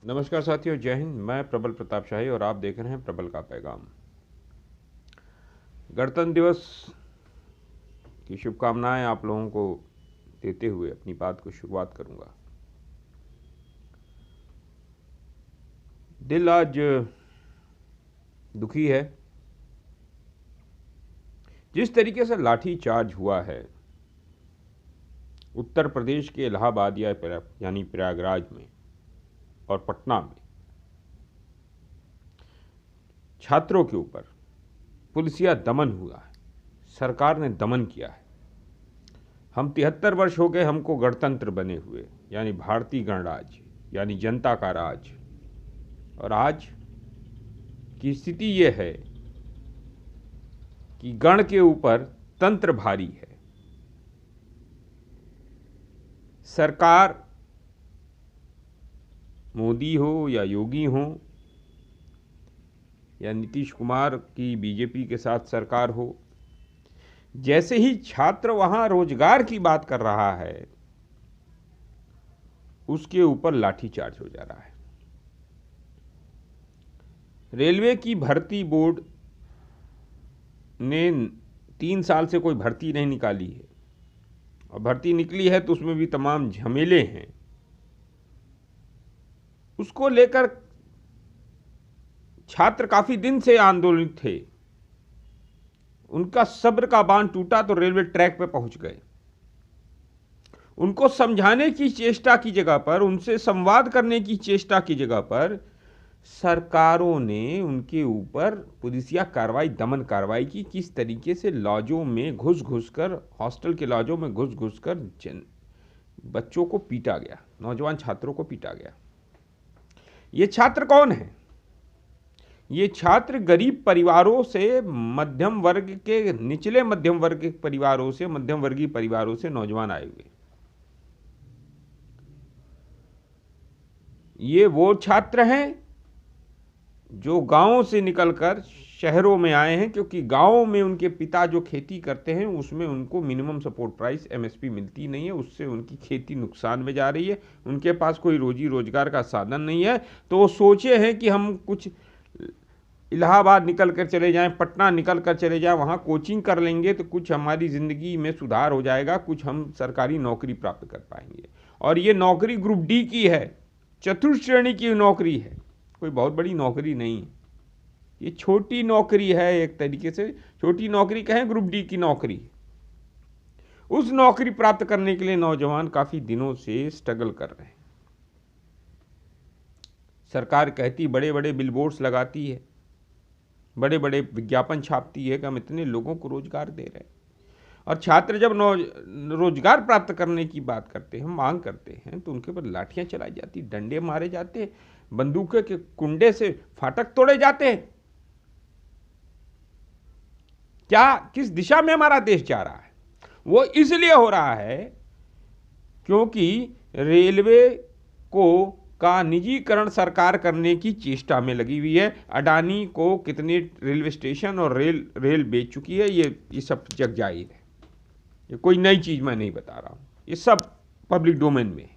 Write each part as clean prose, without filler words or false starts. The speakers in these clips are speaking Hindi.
नमस्कार साथियों, जय हिंद। मैं प्रबल प्रताप शाही और आप देख रहे हैं प्रबल का पैगाम। गणतंत्र दिवस की शुभकामनाएं आप लोगों को देते हुए अपनी बात को शुरुआत करूंगा। दिल आज दुखी है। जिस तरीके से लाठी चार्ज हुआ है उत्तर प्रदेश के इलाहाबाद यानी प्रयागराज में और पटना में छात्रों के ऊपर पुलिसिया दमन हुआ है, सरकार ने दमन किया है। हम 73 वर्ष हो गए हमको गणतंत्र बने हुए, यानी भारतीय गणराज्य, यानी जनता का राज। और आज की स्थिति यह है कि गण के ऊपर तंत्र भारी है। सरकार मोदी हो या योगी हो या नीतीश कुमार की बीजेपी के साथ सरकार हो, जैसे ही छात्र वहां रोजगार की बात कर रहा है उसके ऊपर लाठीचार्ज हो जा रहा है। रेलवे की भर्ती बोर्ड ने 3 साल से कोई भर्ती नहीं निकाली है, और भर्ती निकली है तो उसमें भी तमाम झमेले हैं। उसको लेकर छात्र काफी दिन से आंदोलित थे। उनका सब्र का बांध टूटा तो रेलवे ट्रैक पे पहुंच गए। उनको समझाने की चेष्टा की जगह पर, उनसे संवाद करने की चेष्टा की जगह पर सरकारों ने उनके ऊपर पुलिसिया कार्रवाई, दमन कार्रवाई की। किस तरीके से लॉजों में घुस घुस कर, हॉस्टल के लॉजों में घुस घुस कर बच्चों को पीटा गया, नौजवान छात्रों को पीटा गया। ये छात्र कौन है? ये छात्र गरीब परिवारों से, मध्यम वर्ग के, निचले मध्यम वर्ग के परिवारों से, मध्यम वर्गीय परिवारों से नौजवान आए हुए। ये वो छात्र हैं जो गांवों से निकलकर शहरों में आए हैं, क्योंकि गांवों में उनके पिता जो खेती करते हैं उसमें उनको मिनिमम सपोर्ट प्राइस MSP मिलती नहीं है। उससे उनकी खेती नुकसान में जा रही है। उनके पास कोई रोजी रोजगार का साधन नहीं है। तो वो सोचे हैं कि हम कुछ इलाहाबाद निकल कर चले जाएं, पटना निकल कर चले जाएं, वहाँ कोचिंग कर लेंगे तो कुछ हमारी ज़िंदगी में सुधार हो जाएगा, कुछ हम सरकारी नौकरी प्राप्त कर पाएंगे। और ये नौकरी ग्रुप D की है, चतुर्थ श्रेणी की नौकरी है, कोई बहुत बड़ी नौकरी नहीं है। ये छोटी नौकरी है, एक तरीके से छोटी नौकरी कहें, ग्रुप D की नौकरी। उस नौकरी प्राप्त करने के लिए नौजवान काफ़ी दिनों से स्ट्रगल कर रहे हैं। सरकार कहती, बड़े बड़े बिलबोर्ड्स लगाती है, बड़े बड़े विज्ञापन छापती है कि हम इतने लोगों को रोजगार दे रहे हैं। और छात्र जब रोजगार प्राप्त करने की बात करते हैं, मांग करते हैं, तो उनके ऊपर लाठियां चलाई जाती, डंडे मारे जाते, बंदूक के कुंडे से फाटक तोड़े जाते हैं। क्या, किस दिशा में हमारा देश जा रहा है? वो इसलिए हो रहा है क्योंकि रेलवे को का निजीकरण सरकार करने की चेष्टा में लगी हुई है। अडानी को कितने रेलवे स्टेशन और रेल बेच चुकी है, ये सब जग जाहिर है। ये कोई नई चीज मैं नहीं बता रहा हूं, ये सब पब्लिक डोमेन में है।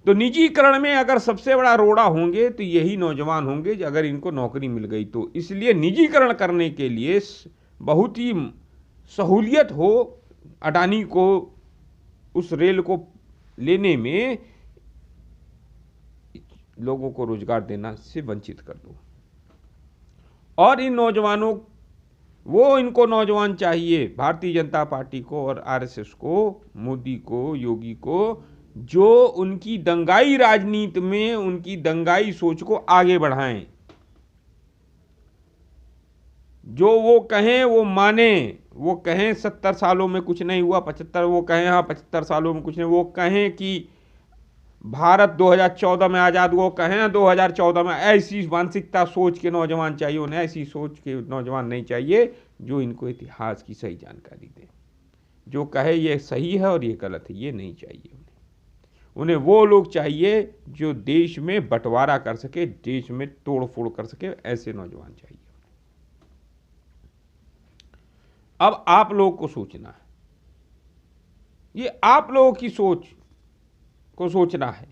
तो निजीकरण में अगर सबसे बड़ा रोड़ा होंगे तो यही नौजवान होंगे, अगर इनको नौकरी मिल गई तो। इसलिए निजीकरण करने के लिए बहुत ही सहूलियत हो अडानी को, उस रेल को लेने में, लोगों को रोजगार देना से वंचित कर दो। और इन नौजवानों, इनको नौजवान चाहिए भारतीय जनता पार्टी को और RSS को, मोदी को, योगी को, जो उनकी दंगाई राजनीति में उनकी दंगाई सोच को आगे बढ़ाएं। जो वो कहें वो माने। वो कहें 70 सालों में कुछ नहीं हुआ, 75, वो कहें हाँ 75 सालों में कुछ नहीं, वो कहें कि भारत 2014 में आज़ाद हुआ, कहें 2014 में। ऐसी मानसिकता सोच के नौजवान चाहिए उन्हें। ऐसी सोच के नौजवान नहीं चाहिए जो इनको इतिहास की सही जानकारी दे, जो कहे ये सही है और ये गलत है, ये नहीं चाहिए उन्हें। वो लोग चाहिए जो देश में बंटवारा कर सके, देश में तोड़ फोड़ कर सके, ऐसे नौजवान चाहिए। अब आप लोगों को सोचना है, ये आप लोगों की सोच को सोचना है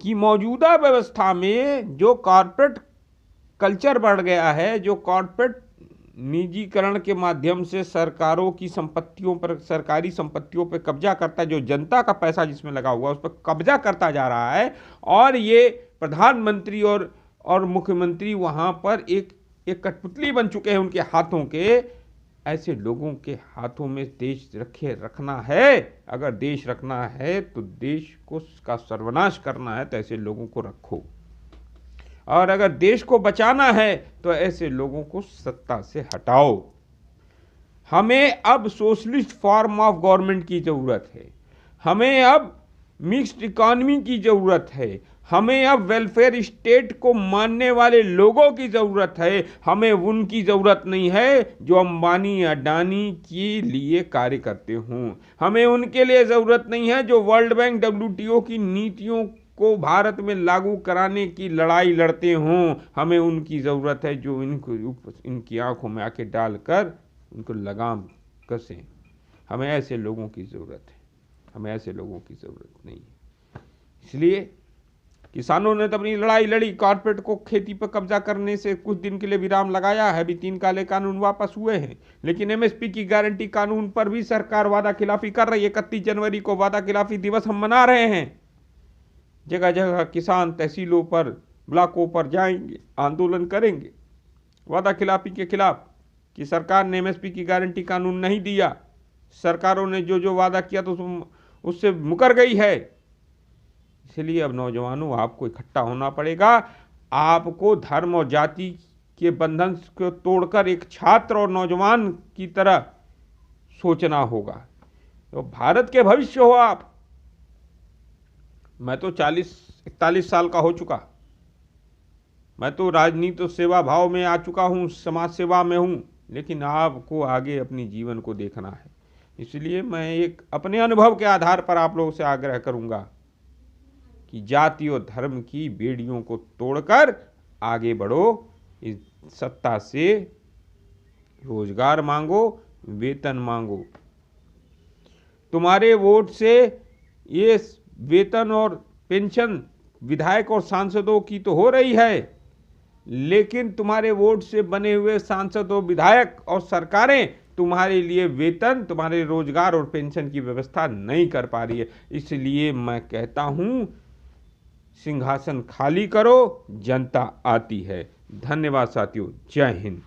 कि मौजूदा व्यवस्था में जो कॉर्पोरेट कल्चर बढ़ गया है, जो कॉर्पोरेट निजीकरण के माध्यम से सरकारों की संपत्तियों पर, सरकारी संपत्तियों पर कब्जा करता है, जो जनता का पैसा जिसमें लगा हुआ है उस पर कब्जा करता जा रहा है, और ये प्रधानमंत्री और मुख्यमंत्री वहां पर एक कठपुतली बन चुके हैं उनके हाथों के। ऐसे लोगों के हाथों में देश रखना है, अगर देश रखना है तो देश को का सर्वनाश करना है तो ऐसे लोगों को रखो, और अगर देश को बचाना है तो ऐसे लोगों को सत्ता से हटाओ। हमें अब सोशलिस्ट फॉर्म ऑफ गवर्नमेंट की जरूरत है, हमें अब मिक्स्ड इकोनॉमी की जरूरत है, हमें अब वेलफेयर स्टेट को मानने वाले लोगों की जरूरत है। हमें उनकी जरूरत नहीं है जो अंबानी अडानी के लिए कार्य करते हों, हमें उनके लिए जरूरत नहीं है जो वर्ल्ड बैंक WTO की नीतियों को भारत में लागू कराने की लड़ाई लड़ते हों। हमें उनकी ज़रूरत है जो इनकी आंखों में आके डालकर उनको लगाम कसें। हमें ऐसे लोगों की ज़रूरत है, हमें ऐसे लोगों की ज़रूरत नहीं है। इसलिए किसानों ने तो अपनी लड़ाई लड़ी, कॉर्पोरेट को खेती पर कब्जा करने से कुछ दिन के लिए विराम लगाया है, अभी 3 काले कानून वापस हुए हैं, लेकिन MSP की गारंटी कानून पर भी सरकार वादा खिलाफी कर रही है। 31 जनवरी को वादा खिलाफी दिवस हम मना रहे हैं। जगह जगह किसान तहसीलों पर, ब्लॉकों पर जाएंगे, आंदोलन करेंगे वादा खिलाफी के खिलाफ कि सरकार ने MSP की गारंटी कानून नहीं दिया, सरकारों ने जो जो वादा किया तो उससे मुकर गई है। इसलिए अब नौजवानों आपको इकट्ठा होना पड़ेगा, आपको धर्म और जाति के बंधन को तोड़कर एक छात्र और नौजवान की तरह सोचना होगा। तो भारत के भविष्य हो आप। मैं तो 40-41 साल का हो चुका, मैं तो राजनीति सेवा भाव में आ चुका हूँ, समाज सेवा में हूँ, लेकिन आपको आगे अपनी जीवन को देखना है। इसलिए मैं एक अपने अनुभव के आधार पर आप लोगों से आग्रह करूँगा कि जाति और धर्म की बेड़ियों को तोड़कर आगे बढ़ो, इस सत्ता से रोजगार मांगो, वेतन मांगो। तुम्हारे वोट से ये वेतन और पेंशन विधायक और सांसदों की तो हो रही है, लेकिन तुम्हारे वोट से बने हुए सांसद और विधायक और सरकारें तुम्हारे लिए वेतन, तुम्हारे रोजगार और पेंशन की व्यवस्था नहीं कर पा रही है। इसलिए मैं कहता हूं, सिंहासन खाली करो, जनता आती है। धन्यवाद साथियों, जय हिंद।